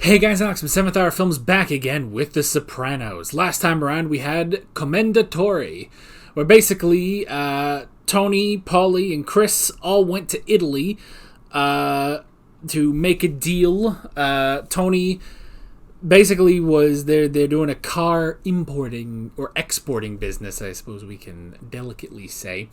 Hey guys, Alex from 7th Hour Films back again with The Sopranos. Last time around we had Commendatore, where basically Tony, Paulie, and Chris all went to Italy to make a deal. Tony basically was they're doing a car importing or exporting business, I suppose we can delicately say.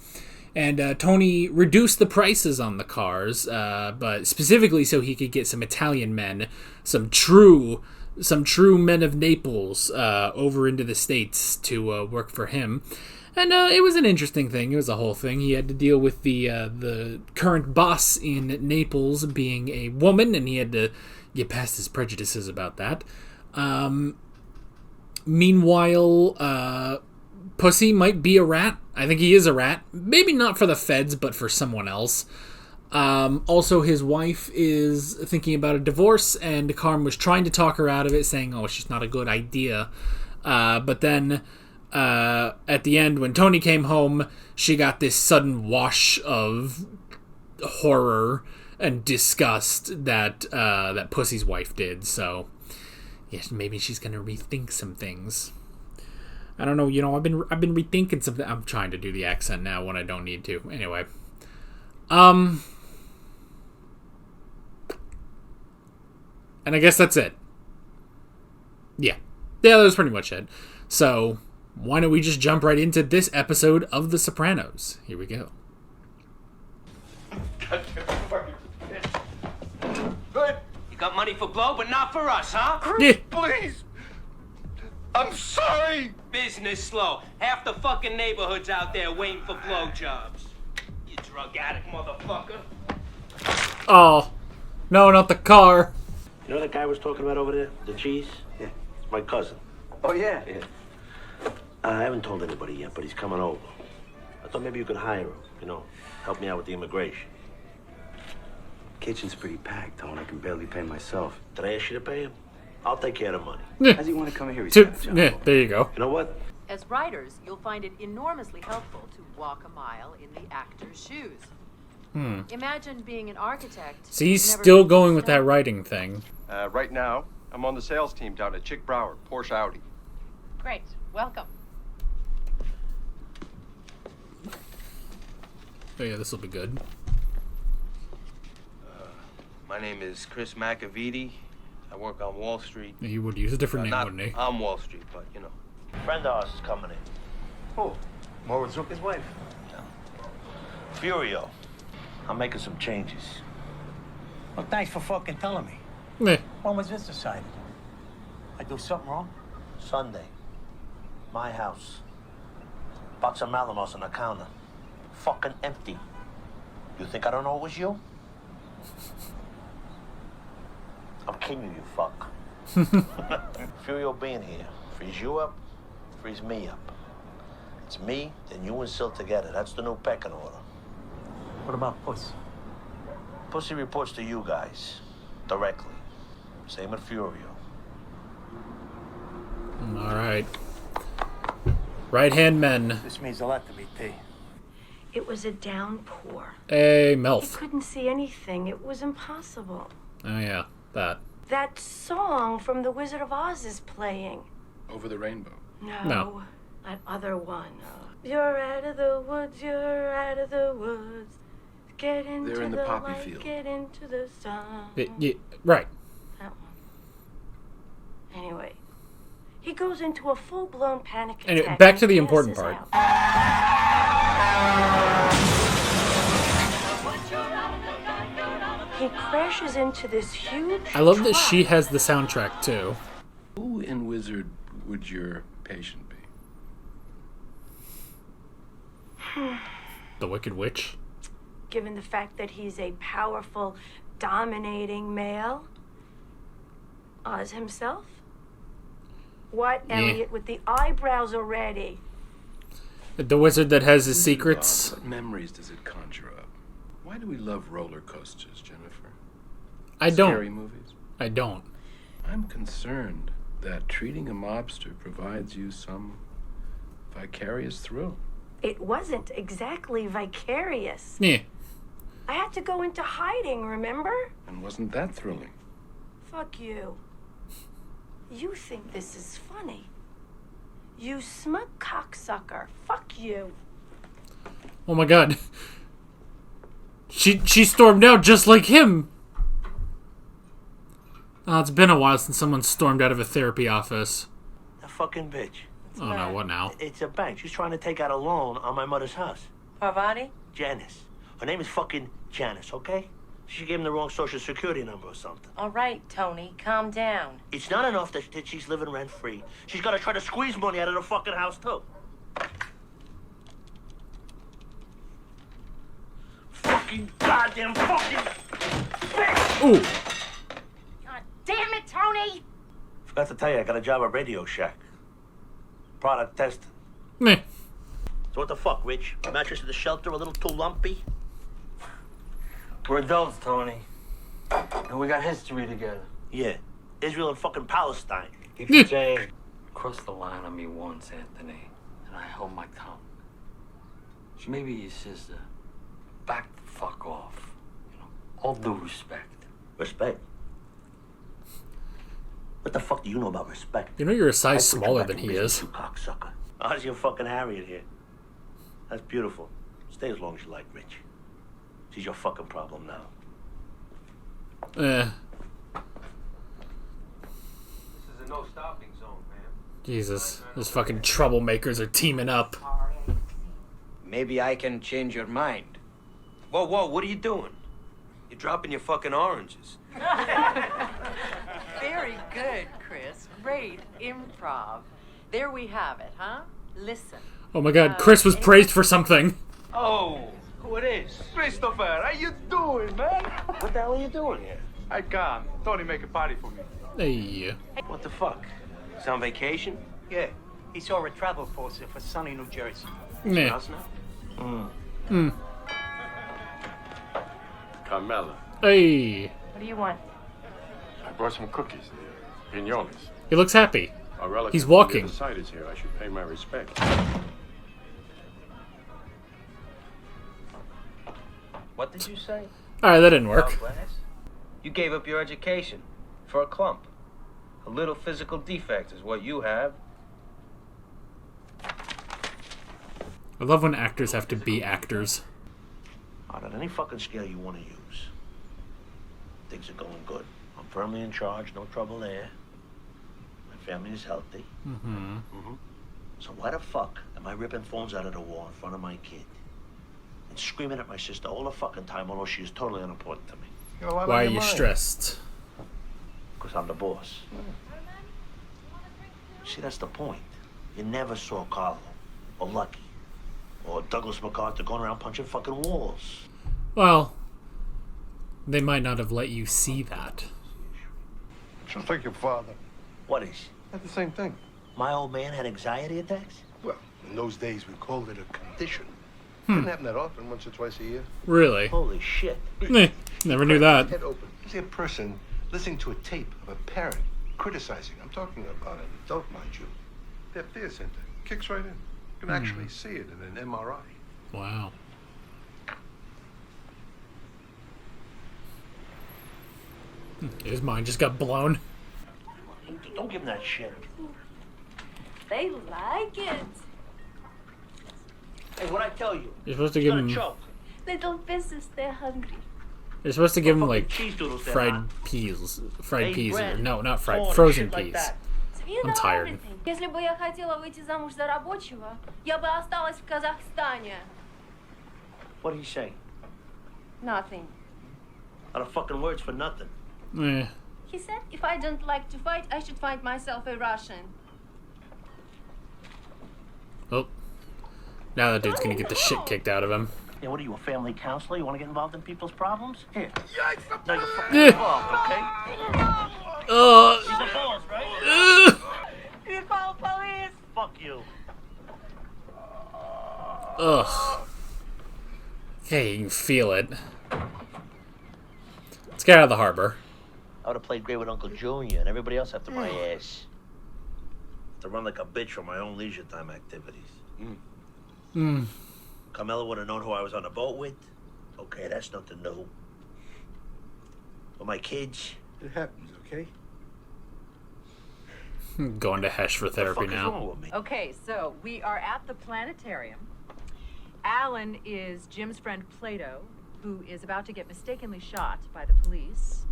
And Tony reduced the prices on the cars, but specifically so he could get some Italian men, some true men of Naples, over into the States to work for him. And it was an interesting thing. It was a whole thing. He had to deal with the current boss in Naples being a woman, and he had to get past his prejudices about that. Meanwhile, Pussy might be a rat. I think he is a rat. Maybe not for the feds, but for someone else. Also, his wife is thinking about a divorce, and Carm was trying to talk her out of it, saying, oh, she's not a good idea. But then, at the end, when Tony came home, she got this sudden wash of horror and disgust that Pussy's wife did. So, yes, maybe she's going to rethink some things. I don't know, I've been rethinking something. I'm trying to do the accent now when I don't need to. Anyway. And I guess that's it. Yeah, that was pretty much it. So, why don't we just jump right into this episode of The Sopranos? Here we go. Good. You got money for blow, but not for us, huh? Yeah. Please. I'm sorry! Business slow. Half the fucking neighborhood's out there waiting for blowjobs. You drug addict motherfucker. Oh. No, not the car. You know that guy I was talking about over there? The cheese? Yeah. It's my cousin. Oh, yeah? Yeah. I haven't told anybody yet, but he's coming over. I thought maybe you could hire him, help me out with the immigration. Kitchen's pretty packed, Tone. I can barely pay myself. Did I ask you to pay him? I'll take care of the money. Yeah. How's he want to come here? He's Yeah, there you go. You know what? As writers, you'll find it enormously helpful to walk a mile in the actor's shoes. Imagine being an architect. So he's who's never still been going with that stone. writing thing. Right now, I'm on the sales team down at Chick Broward, Porsche Audi. Great. Welcome. Oh yeah, this will be good. My name is Chris McAvity. I work on Wall Street. He would use a different name, Not wouldn't he? on Wall Street, but A friend of ours is coming in. Oh, Moritz Zucker's wife. Furio. I'm making some changes. Well, thanks for fucking telling me. Meh. When was this decided? I do something wrong? Sunday. My house. Box of Malamos on the counter. Fucking empty. You think I don't know it was you? I'm king of you, fuck. Furio being here frees you up, frees me up. It's me, then you and Sil together. That's the new pecking order. What about Puss? Pussy reports to you guys, directly. Same with Furio. Alright. Right-hand men. This means a lot to me, T. It was a downpour. Hey, I Melf. couldn't see anything. It was impossible. Oh yeah, that. That song from The Wizard of Oz is playing. Over the rainbow. No. That other one. You're out of the woods, you're out of the woods. Get into They're in the the poppy light, field. get into the sun. Yeah, right. That one. Anyway, he goes into a full-blown panic attack. Anyway, back and to the important passes part. out. He crashes into this huge I love that truck. she has the soundtrack too. Who in Wizard would your patient be? The Wicked Witch. Given the fact that he's a powerful, dominating male. Oz himself? What, Yeah. Elliot, with the eyebrows already? The wizard that has his secrets. What memories does it conjure up? Why do we love roller coasters, Jennifer? I Scary don't. movies? I don't. I'm concerned that treating a mobster provides you some vicarious thrill. It wasn't exactly vicarious. Yeah. I had to go into hiding, remember? And wasn't that thrilling? Fuck you. You think this is funny? You smug cocksucker. Fuck you. Oh my god. She stormed out just like him. Oh, it's been a while since someone stormed out of a therapy office. That fucking bitch. Oh no, what now? It's a bank. She's trying to take out a loan on my mother's house. Parvati? Janice. Her name is fucking Janice, okay? She gave him the wrong social security number or something. All right, Tony, calm down. It's not enough that she's living rent-free. She's got to try to squeeze money out of the fucking house, too. Fucking goddamn fucking bitch! Ooh. God damn it, Tony! Forgot to tell you, I got a job at Radio Shack. Product testing. Meh. So what the fuck, Rich? Mattress at the shelter a little too lumpy? We're adults, Tony. And we got history together. Yeah. Israel and fucking Palestine. Keep saying. Crossed the line on me once, Anthony, and I held my tongue. She may be your sister. Back the fuck off. You know, all due respect. Respect? What the fuck do you know about respect? You know you're a size I put you smaller back than in he business, is. You cocksucker. How's your fucking Harriet here? That's beautiful. Stay as long as you like, Rich. She's your fucking problem now. This is a no stopping zone, man. Jesus. Those fucking troublemakers are teaming up. Maybe I can change your mind. Whoa, what are you doing? You're dropping your fucking oranges. Very good, Chris. Great improv. There we have it, huh? Listen. Oh my god, Chris was praised for something. Oh, who it is? Christopher, how you doing, man? What the hell are you doing here? I come. Tony make a party for me. Hey. What the fuck? It's on vacation? Yeah, he saw a travel poster for sunny New Jersey. Meh. Us now? Carmela, Hey. What do you want? I brought some cookies. Pinones. He looks happy. Our relative He's walking. on the other side is here. I should pay my respect. What did you say? Alright, that didn't work. Class? You gave up your education for a clump. A little physical defect is what you have. I love when actors have to be actors. On any fucking scale you want to use. Things are going good. I'm firmly in charge, no trouble there. My family is healthy. So why the fuck am I ripping phones out of the wall in front of my kid? And screaming at my sister all the fucking time, although she is totally unimportant to me? Why are you stressed? Because I'm the boss. See, that's the point. You never saw Carlo, or Lucky, or Douglas MacArthur going around punching fucking walls. Well, they might not have let you see that. Just like your father. What is? Not the same thing. My old man had anxiety attacks? Well, in those days we called it a condition. Didn't happen that often, once or twice a year. Really? Holy shit. Never knew that. Head open. You see a person listening to a tape of a parent criticizing. I'm talking about an adult, mind you. Their fear center kicks right in. You can actually see it in an MRI. Wow. His mind just got blown. Don't give him that shit. They like it. Hey, what'd I tell you? You're supposed to He's give gonna him. choke. Little pieces, they're hungry. You're supposed to give him Fucking like cheese doodles there, fried huh? peas, fried Hey, peas. bread, No, not fried, corn, frozen shit like peas. that. You I'm know tired. everything. Если бы я хотела выйти замуж за рабочего, я бы осталась в Казахстане. What'd he say? Nothing. A lot of fucking words for nothing. Eh. He said if I don't like to fight, I should find myself a Russian. Oh. Now that dude's gonna get the shit kicked out of him. Yeah, what are you, a family counselor? You want to get involved in people's problems? Here. Now you're fucking Yeah. involved, okay? She's the boss, right? You call police. Fuck you. Ugh. Okay, you can feel it. Let's get out of the harbor. I would have played great with Uncle Junior and everybody else after my ass. To run like a bitch for my own leisure time activities. Carmela would have known who I was on the boat with. Okay, that's nothing new. But my kids, It happens, okay? Going to Hesh for therapy What the fuck is now. wrong with me? Okay, so we are at the planetarium. Alan is Jim's friend Plato, who is about to get mistakenly shot by the police.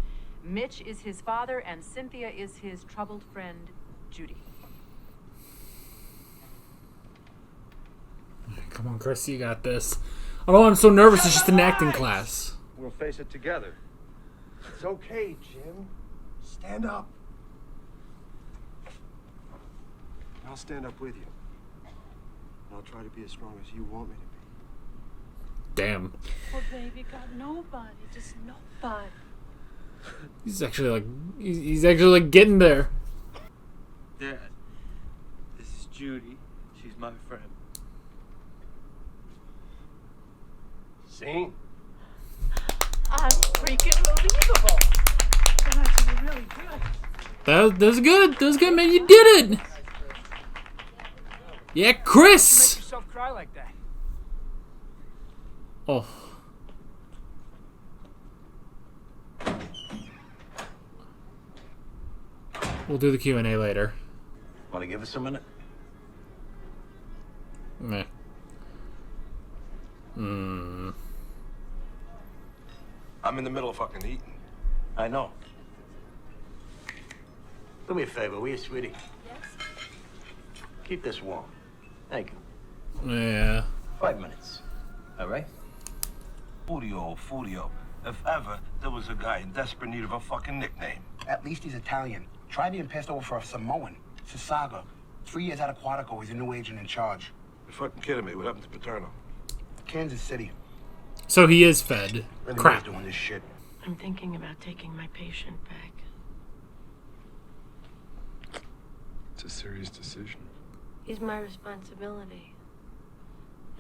Mitch is his father, and Cynthia is his troubled friend, Judy. Come on, Chris, you got this. Oh, I'm so nervous. It's just an acting class. We'll face it together. It's okay, Jim. Stand up. I'll stand up with you. And I'll try to be as strong as you want me to be. Damn. Poor baby got nobody, just nobody. He's actually like, he's actually like getting there. Dad, this is Judy. She's my friend. See? Unfreaking believable. God, you were really good. That was good. That was good, man. You did it. Yeah, Chris. Make yourself cry like that. Oh. We'll do the Q&A later. Want to give us a minute? Meh. I'm in the middle of fucking eating. I know. Do me a favor, will you, sweetie? Yes? Keep this warm. Thank you. Yeah. 5 minutes. All right? Fulio. If ever there was a guy in desperate need of a fucking nickname. At least he's Italian. Tried being passed over for a Samoan. Sasaga. 3 years out of Quantico. He's a new agent in charge. You're fucking kidding me. What happened to Paterno? Kansas City. So he is fed. Anybody's Crap. doing this shit. I'm thinking about taking my patient back. It's a serious decision. He's my responsibility.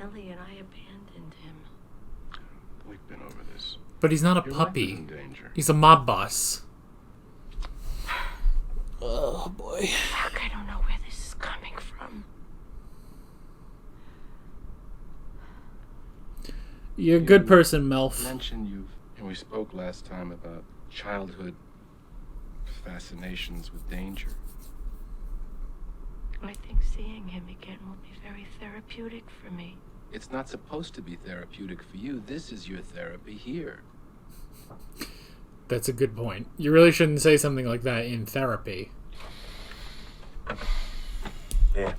Ellie and I abandoned him. We've been over this. But he's not a Your life is puppy. in danger. He's a mob boss. Oh boy. Fuck, I don't know where this is coming from. You're a good person, Melf. Mentioned and we spoke last time about childhood fascinations with danger. I think seeing him again will be very therapeutic for me. It's not supposed to be therapeutic for you. This is your therapy here. That's a good point. You really shouldn't say something like that in therapy. Yeah.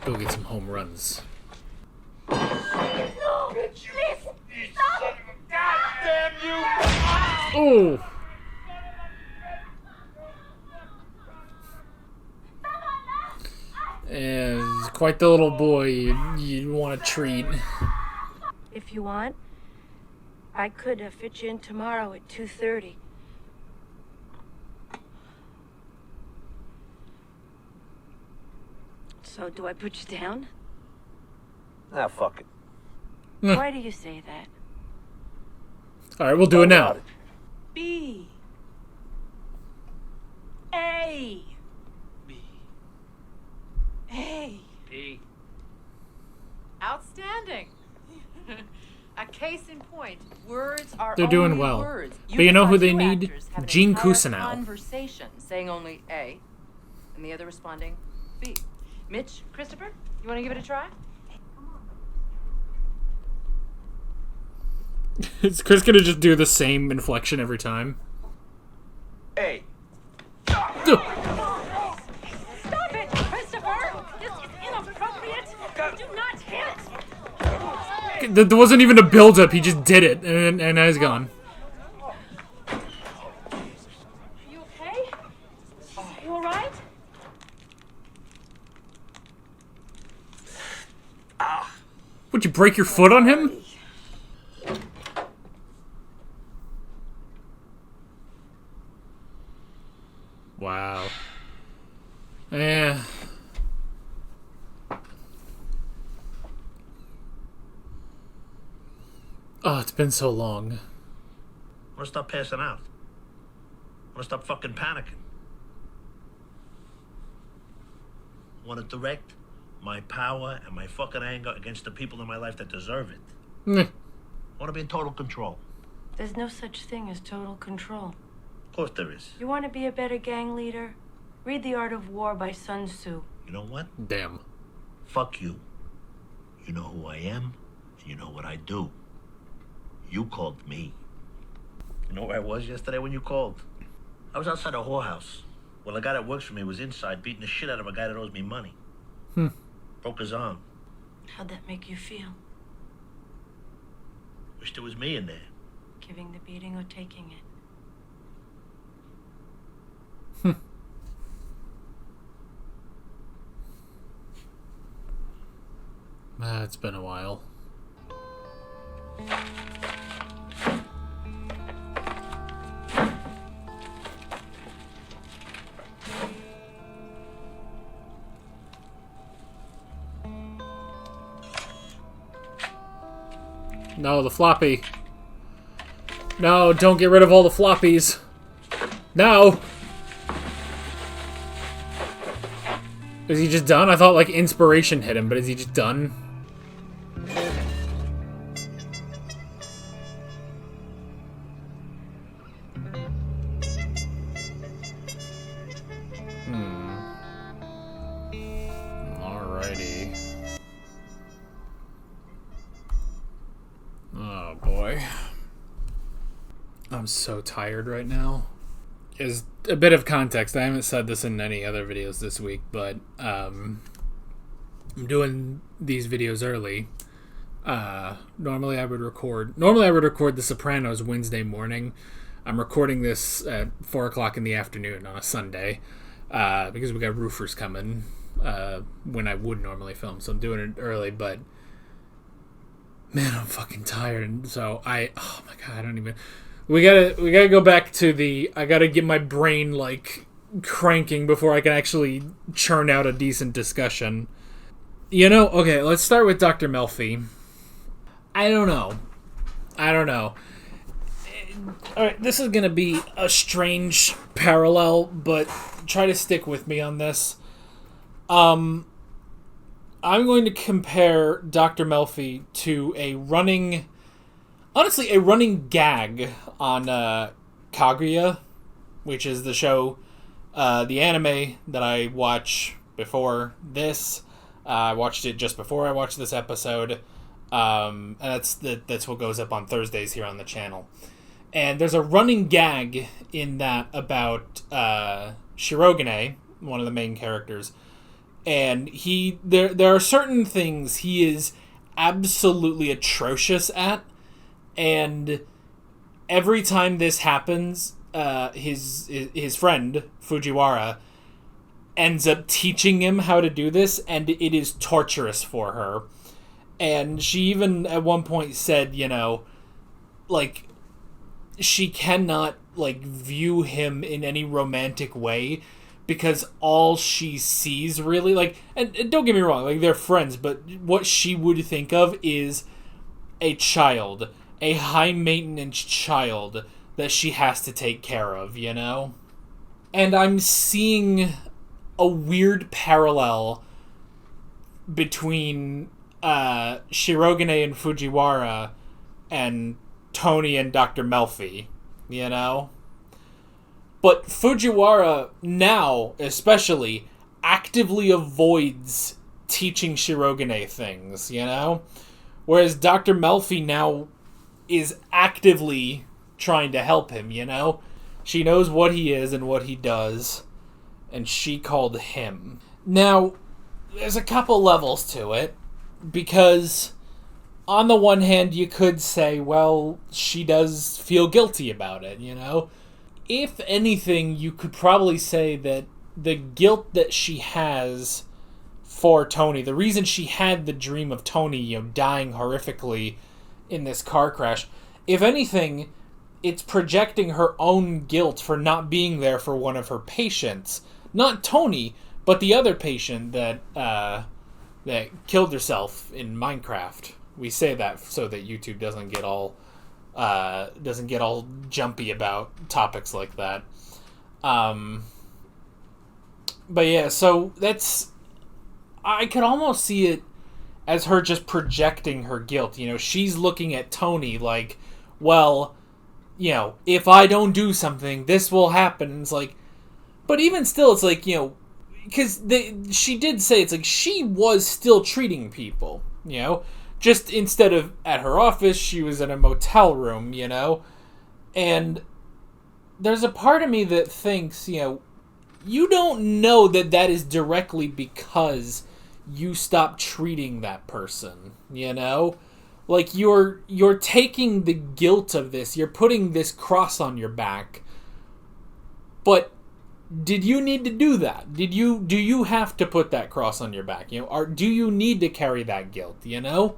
Go get some home runs. No! Please! Stop! Goddamn you! Oh! And quite the little boy you want to treat. If you want, I could fit you in tomorrow at 2:30. So, do I put you down? Ah, fuck it. Why do you say that? Alright, we'll do it now. B. A. B. A. B. Outstanding. A case in point. Words are They're doing only well. words. But you know who decide they two need? actors have an Gene entire Cousineau. Conversation saying only A, and the other responding B. Mitch, Christopher, you want to give it a try? Is Chris gonna just do the same inflection every time? Hey. Stop it, Christopher! This is inappropriate. Do not hit. There wasn't even a build-up. He just did it, and now he's gone. Are you okay? You all right? Would you break your foot on him? Wow. Yeah. Oh, it's been so long. I want to stop passing out. I want to stop fucking panicking. I want to direct my power and my fucking anger against the people in my life that deserve it. Meh. I want to be in total control. There's no such thing as total control. course there is. You want to be a better gang leader? Read The Art of War by Sun Tzu. You know what? Damn. Fuck you. You know who I am, and you know what I do. You called me. You know where I was yesterday when you called? I was outside a whorehouse. Well, the guy that works for me was inside beating the shit out of a guy that owes me money. Broke his arm. How'd that make you feel? Wish there was me in there. Giving the beating or taking it? It's been a while. No, the floppy. No, don't get rid of all the floppies. No! Is he just done? I thought, like, inspiration hit him, but is he just done? Alrighty. Oh, boy. I'm so tired right now. As a bit of context, I haven't said this in any other videos this week, but I'm doing these videos early. Normally I would record The Sopranos Wednesday morning. I'm recording this at 4 o'clock in the afternoon on a Sunday because we got roofers coming when I would normally film, so I'm doing it early. But man, I'm fucking tired, and so oh my god, I don't even. We gotta go back to I gotta get my brain, like, cranking before I can actually churn out a decent discussion. You know, okay, let's start with Dr. Melfi. I don't know. Alright, this is gonna be a strange parallel, but try to stick with me on this. I'm going to compare Dr. Melfi to a running gag on Kaguya, which is the show, the anime that I watch before this. I watched it just before I watched this episode, and that's what goes up on Thursdays here on the channel. And there's a running gag in that about Shirogane, one of the main characters, and there are certain things he is absolutely atrocious at. And every time this happens, his friend, Fujiwara, ends up teaching him how to do this, and it is torturous for her. And she even at one point said, you know, like, she cannot, like, view him in any romantic way because all she sees really, like, and don't get me wrong, like, they're friends, but what she would think of is a child. A high-maintenance child that she has to take care of, you know? And I'm seeing a weird parallel between Shirogane and Fujiwara and Tony and Dr. Melfi, you know? But Fujiwara now, especially, actively avoids teaching Shirogane things, you know? Whereas Dr. Melfi now is actively trying to help him, you know? She knows what he is and what he does, and she called him. Now, there's a couple levels to it, because on the one hand, you could say, well, she does feel guilty about it, you know? If anything, you could probably say that the guilt that she has for Tony, the reason she had the dream of Tony, you know, dying horrifically in this car crash, if anything, it's projecting her own guilt for not being there for one of her patients. Not Tony, but the other patient that killed herself in Minecraft. We say that so that YouTube doesn't get all jumpy about topics like that. But yeah, so I could almost see it as her just projecting her guilt. You know, she's looking at Tony like, well, you know, if I don't do something, this will happen. And it's like, but even still, it's like, you know, because she did say it's like she was still treating people, you know, just instead of at her office, she was in a motel room, you know, and there's a part of me that thinks, you know, you don't know that that is directly because you stopped treating that person, you know? Like, you're taking the guilt of this, you're putting this cross on your back, but did you need to do that? Do you have to put that cross on your back, you know? Or do you need to carry that guilt, you know?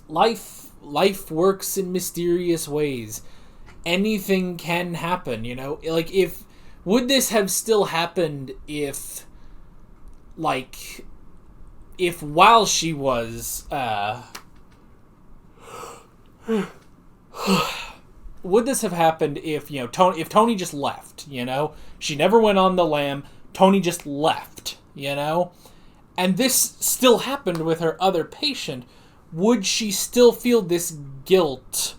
Life works in mysterious ways. Anything can happen, you know? Like, would this have still happened if while she was, would this have happened if, you know, if Tony just left, you know? She never went on the lam, Tony just left, you know? And this still happened with her other patient, would she still feel this guilt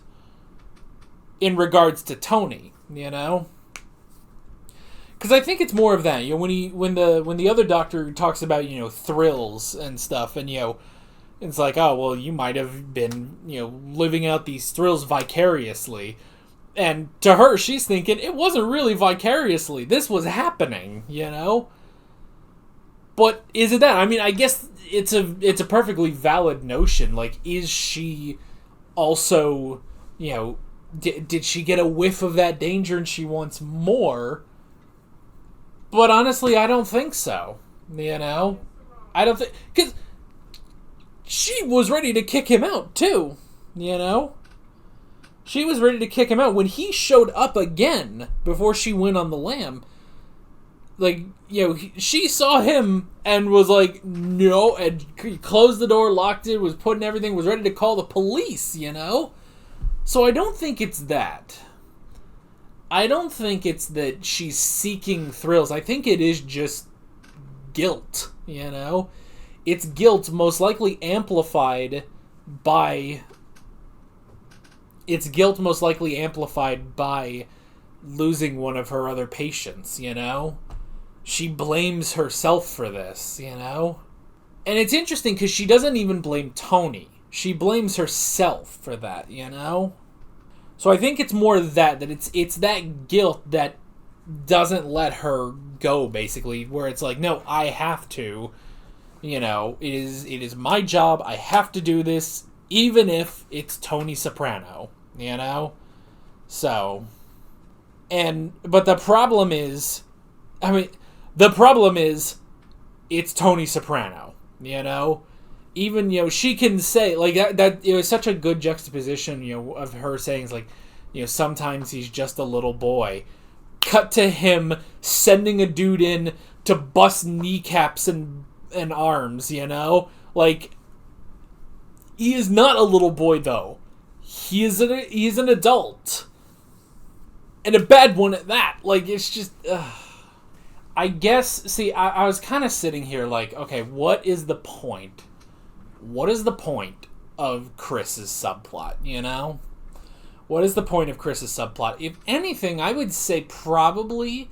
in regards to Tony, you know? Because I think it's more of that, you know, when the other doctor talks about, you know, thrills and stuff, and, you know, it's like, oh, well, you might have been, you know, living out these thrills vicariously. And to her, she's thinking, it wasn't really vicariously. This was happening, you know? But is it that? I mean, I guess it's a perfectly valid notion. Like, is she also, you know, did she get a whiff of that danger and she wants more? But honestly, I don't think so. You know? I don't think... Because she was ready to kick him out, too. You know? She was ready to kick him out. When he showed up again, before she went on the lam, like, you know, she saw him and was like, no, and closed the door, locked it, was putting everything, was ready to call the police, you know? So I don't think it's that. I don't think it's that she's seeking thrills. I think it is just guilt, you know? It's guilt most likely amplified by... It's guilt most likely amplified by losing one of her other patients, you know? She blames herself for this, you know? And it's interesting because she doesn't even blame Tony. She blames herself for that, you know? So I think it's more that it's that guilt that doesn't let her go, basically, where it's like, no, I have to, you know, it is my job, I have to do this, even if it's Tony Soprano, you know? So, but the problem is, it's Tony Soprano, you know? Even, you know, she can say, like, that it was such a good juxtaposition, you know, of her saying, like, you know, sometimes he's just a little boy. Cut to him sending a dude in to bust kneecaps and arms, you know? Like, he is not a little boy, though. He is an adult. And a bad one at that. Like, it's just... I guess, see, I was kind of sitting here like, okay, what is the point? What is the point of Chris's subplot, you know? What is the point of Chris's subplot? If anything, I would say probably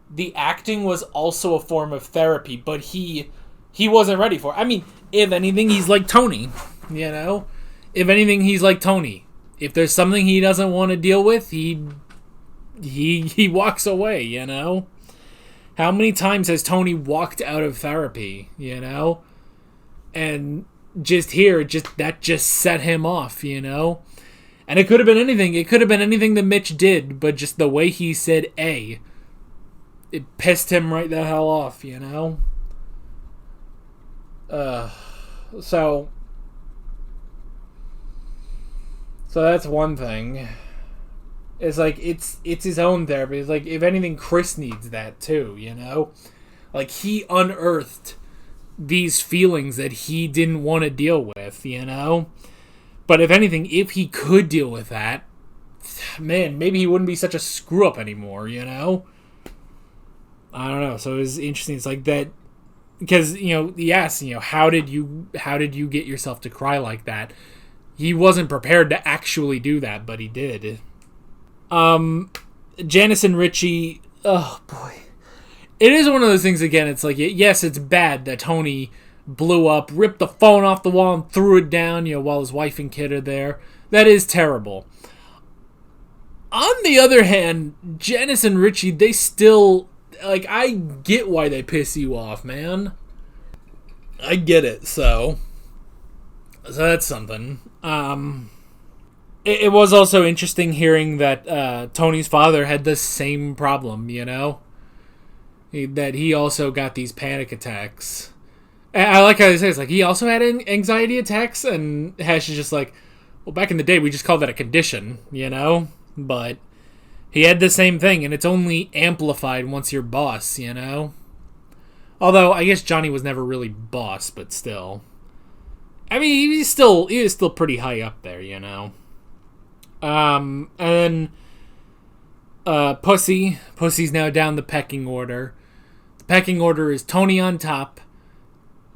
the acting was also a form of therapy, but he wasn't ready for it. I mean, if anything, he's like Tony, you know? If anything, he's like Tony. If there's something he doesn't want to deal with, he walks away, you know? How many times has Tony walked out of therapy, you know? And just here, that just set him off, you know? And it could have been anything. It could have been anything that Mitch did, but just the way he said A, it pissed him right the hell off, you know? So that's one thing. It's like, it's his own therapy. It's like, if anything, Chris needs that too, you know? Like, he unearthed these feelings that he didn't want to deal with, you know? But if anything, if he could deal with that, man, maybe he wouldn't be such a screw-up anymore, you know? I don't know. So it was interesting. It's like that, because, you know, he asked, you know, how did you get yourself to cry like that? he wasn't prepared to actually do that, but he did. Janice and Richie, oh boy. It is one of those things, again, it's like, yes, it's bad that Tony blew up, ripped the phone off the wall and threw it down, while his wife and kid are there. That is terrible. On the other hand, Janice and Richie, they still, like, I get why they piss you off, man. I get it, so that's something. It was also interesting hearing that Tony's father had the same problem, that he also got these panic attacks. And I like how they say it's like he also had anxiety attacks, and Hesh is just like, well, back in the day we just called that a condition, but he had the same thing, and it's only amplified once you're boss, although I guess Johnny was never really boss, but still, I mean, he was still pretty high up there, and then Pussy's now down the pecking order. The pecking order is Tony on top.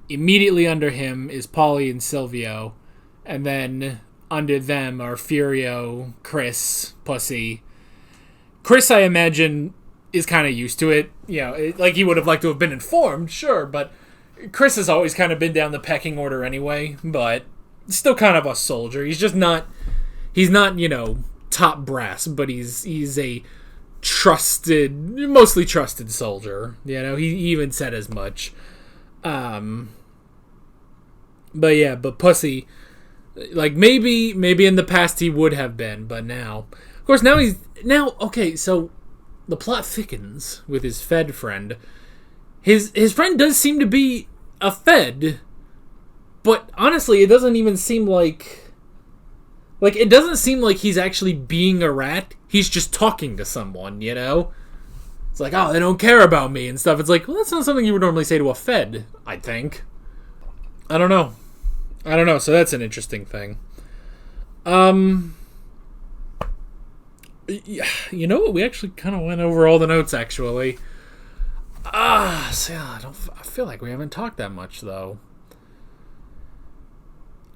Immediately under him is Paulie and Silvio. And then under them are Furio, Chris, Pussy. Chris, I imagine, is kind of used to it. Like he would have liked to have been informed, sure. But Chris has always kind of been down the pecking order anyway. But still kind of a soldier. He's just not... He's not, top brass. But he's a mostly trusted soldier. He even said as much. But Pussy, like maybe in the past he would have been, but now, of course, okay, so the plot thickens with his Fed friend. His friend does seem to be a Fed, but honestly, it doesn't even seem like it doesn't seem like he's actually being a rat. He's just talking to someone, It's like, oh, they don't care about me and stuff. It's like, well, that's not something you would normally say to a Fed, I think. I don't know. So that's an interesting thing. You know what? We actually kind of went over all the notes, actually. I feel like we haven't talked that much, though.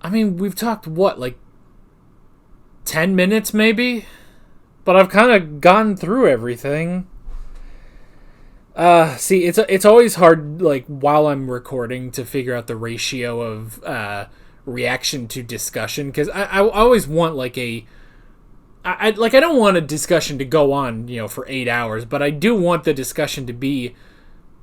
I mean, we've talked, 10 minutes, maybe? But I've kind of gone through everything. See, it's always hard, while I'm recording, to figure out the ratio of reaction to discussion, because I always want I don't want a discussion to go on for 8 hours, but I do want the discussion to be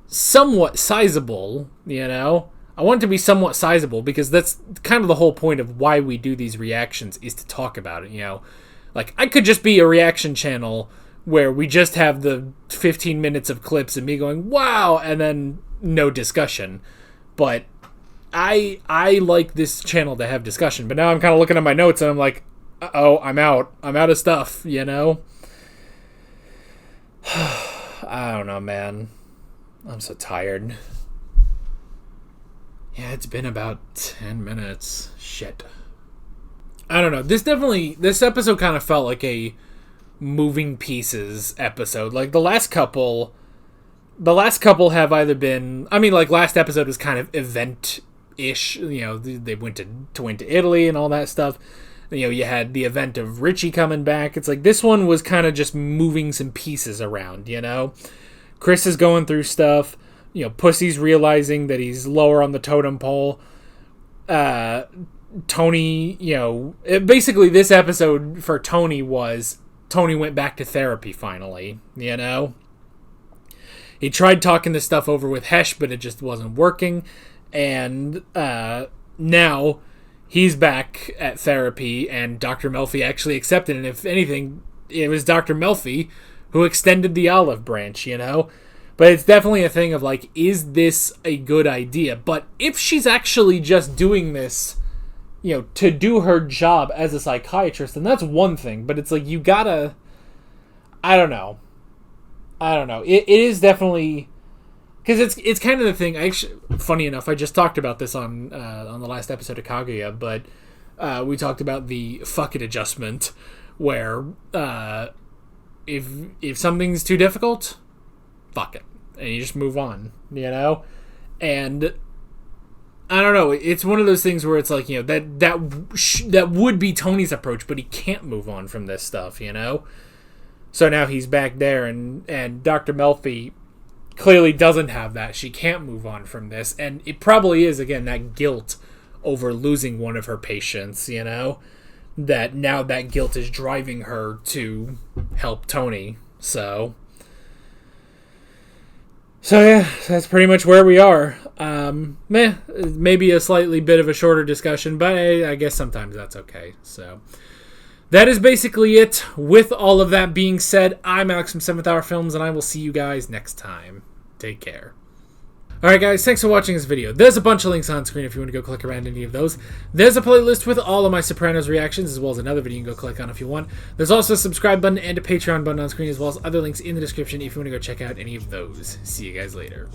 somewhat sizable. I want it to be somewhat sizable, because that's kind of the whole point of why we do these reactions, is to talk about it. I could just be a reaction channel where we just have the 15 minutes of clips of me going, wow, and then no discussion. But I like this channel to have discussion. But now I'm kind of looking at my notes and I'm like, uh-oh, I'm out of stuff, I don't know, man. I'm so tired. Yeah, it's been about 10 minutes. Shit. I don't know. This episode kind of felt like a moving pieces episode. Like the last couple have either been, last episode was kind of event-ish, they went to Italy and all that stuff. You had the event of Richie coming back. It's like this one was kind of just moving some pieces around, Chris is going through stuff. Pussy's realizing that he's lower on the totem pole. Tony, basically this episode for Tony was Tony went back to therapy finally, He tried talking this stuff over with Hesh, but it just wasn't working. And now he's back at therapy, and Dr. Melfi actually accepted it. And if anything, it was Dr. Melfi who extended the olive branch, But it's definitely a thing of is this a good idea? But if she's actually just doing this, to do her job as a psychiatrist, then that's one thing. But it's you gotta... I don't know. It is definitely... Because it's kind of the thing... funny enough, I just talked about this on the last episode of Kaguya, but we talked about the fuck it adjustment, where if something's too difficult, fuck it. And you just move on, And I don't know. It's one of those things where it's like, you know, that would be Tony's approach, but he can't move on from this stuff, you know? So now he's back there, and Dr. Melfi clearly doesn't have that. She can't move on from this, and it probably is, again, that guilt over losing one of her patients, you know? That now that guilt is driving her to help Tony, so yeah, that's pretty much where we are. Maybe a slightly bit of a shorter discussion, but I guess sometimes that's okay. So that is basically it. With all of that being said, I'm Alex from 7th Hour Films, and I will see you guys next time. Take care. Alright guys, thanks for watching this video. There's a bunch of links on screen if you want to go click around any of those. There's a playlist with all of my Sopranos reactions, as well as another video you can go click on if you want. There's also a subscribe button and a Patreon button on screen, as well as other links in the description if you want to go check out any of those. See you guys later.